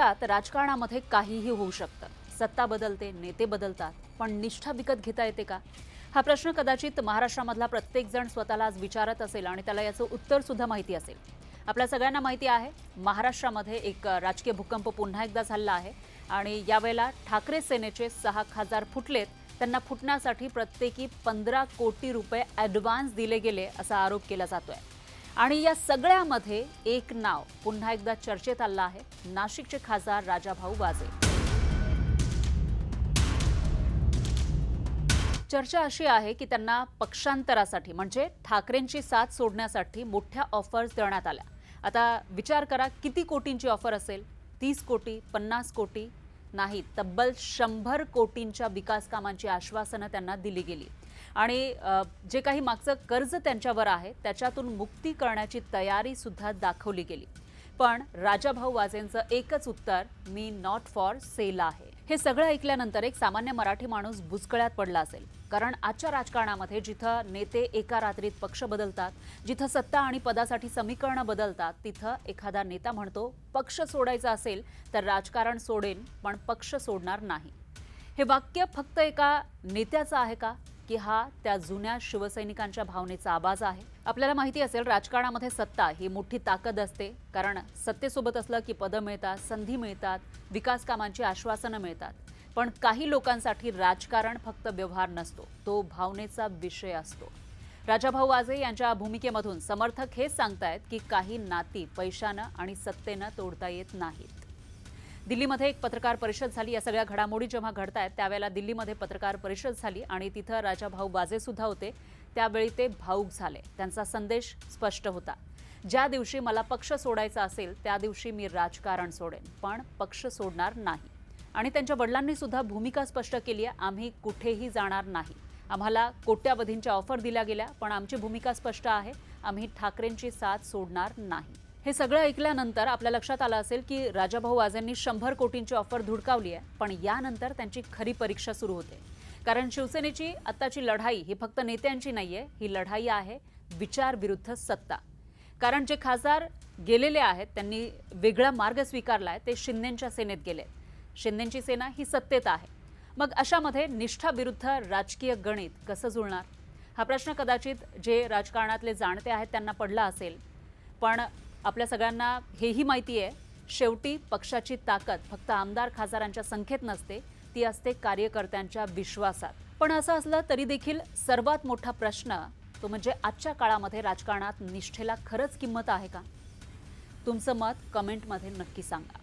भारतात राजकारणामध्ये काहीही होऊ शकतं. सत्ता बदलते, नेते बदलतात, पण निष्ठा विकत घेता येते का? हा प्रश्न कदाचित महाराष्ट्रामधला प्रत्येक जण स्वतःला आज विचारत असेल आणि त्याला याचं उत्तर सुद्धा माहिती असेल. आपल्या सगळ्यांना माहिती आहे, महाराष्ट्रामध्ये एक राजकीय भूकंप पुन्हा एकदा झाला आहे आणि यावेळेला ठाकरे सेनेचे 6 खासदार फुटलेत. त्यांना फुटण्यासाठी प्रत्येकी 15 कोटी रुपये ॲडव्हान्स दिले गेले असा आरोप केला जातोय. आणि या सगळ्यामध्ये एक नाव पुन्हा एकदा चर्चेत आलं आहे, नाशिकचे खासदार राजाभाऊ वाजे. चर्चा अशी आहे की त्यांना पक्षांतरासाठी म्हणजे ठाकरेंची साथ सोडण्यासाठी मोठ्या ऑफर्स देण्यात आल्या. आता विचार करा, किती कोटींची ऑफर असेल? 30 कोटी, 50 कोटी? नाही, तब्बल 100 कोटींच्या विकास कामांची आश्वासनं त्यांना दिली गेली आणि जे काही मागचं कर्ज त्यांच्यावर आहे त्याच्यातून मुक्ती करण्याची तयारी सुद्धा दाखवली गेली. पण राजाभाऊ वाजेंचं एकच उत्तर, मी नॉट फॉर सेल आहे. हे सगळं ऐकल्यानंतर एक सामान्य मराठी माणूस बुचकळ्यात पडला असेल. कारण आजच्या राजकारणामध्ये जिथं नेते एका रात्रीत पक्ष बदलतात, जिथं सत्ता आणि पदासाठी समीकरणं बदलतात, तिथं एखादा नेता म्हणतो पक्ष सोडायचा असेल तर राजकारण सोडेन, पण पक्ष सोडणार नाही. हे वाक्य फक्त एका नेत्याचं आहे का, की हा त्या जुन्या शिवसैनिकांच्या भावनेचा आवाज आहे? आपल्याला माहिती असेल, राजकारणामध्ये सत्ता ही मोठी ताकद असते. कारण सत्तेसोबत असलं की पदं मिळतात, संधी मिळतात, विकास कामांची आश्वासनं मिळतात. पण काही लोकांसाठी राजकारण फक्त व्यवहार नसतो, तो भावनेचा विषय असतो. राजाभाऊ वाजे यांच्या भूमिकेमधून समर्थक हेच सांगतायत की काही नाती पैशानं आणि सत्तेनं तोडता येत नाहीत. दिल्लीमध्ये एक पत्रकार परिषद झाली. या सगळ्या घडामोडी जेव्हा घडतायत त्यावेळेला दिल्लीमध्ये पत्रकार परिषद झाली आणि तिथं राजाभाऊ वाजे सुद्धा होते. त्यावेळी ते भाऊक झाले. त्यांचा संदेश स्पष्ट होता, ज्या दिवशी मला पक्ष सोडायचा असेल त्या दिवशी मी राजकारण सोडेन, पण पक्ष सोडणार नाही. आणि त्यांच्या वडिलांनी सुद्धा भूमिका स्पष्ट केली आहे, आम्ही कुठेही जाणार नाही. आम्हाला कोट्यावधींच्या ऑफर दिल्या गेल्या, पण आमची भूमिका स्पष्ट आहे, आम्ही ठाकरेंची साथ सोडणार नाही. हे सगळं ऐकल्यानंतर आपल्या लक्षात आलं असेल की राजाभाऊ वाजेंनी 100 कोटींची ऑफर धुडकावली आहे. पण यानंतर त्यांची खरी परीक्षा सुरू होते. कारण शिवसेनेची आत्ताची लढाई ही फक्त नेत्यांची नाहीये, ही लढाई आहे विचार विरुद्ध सत्ता. कारण जे खासदार गेलेले आहेत त्यांनी वेगळा मार्ग स्वीकारलाय, ते शिंदेंच्या सेनेत गेले. शिंदेंची सेना ही सत्तेत आहे. मग अशामध्ये निष्ठा विरुद्ध राजकीय गणित कसं जुळणार? हा प्रश्न कदाचित जे राजकारणातले जाणते आहेत त्यांना पडला असेल. पण आपल्या सगळ्यांना हेही माहिती आहे, शेवटी पक्षाची ताकद फक्त आमदार खासदारांच्या संख्येत नसते, ती असते कार्यकर्त्यांच्या विश्वासात. पण असं असलं तरी देखील सर्वात मोठा प्रश्न तो म्हणजे आजच्या काळामध्ये राजकारणात निष्ठेला खरंच किंमत आहे का? तुमचं मत कमेंटमध्ये नक्की सांगा.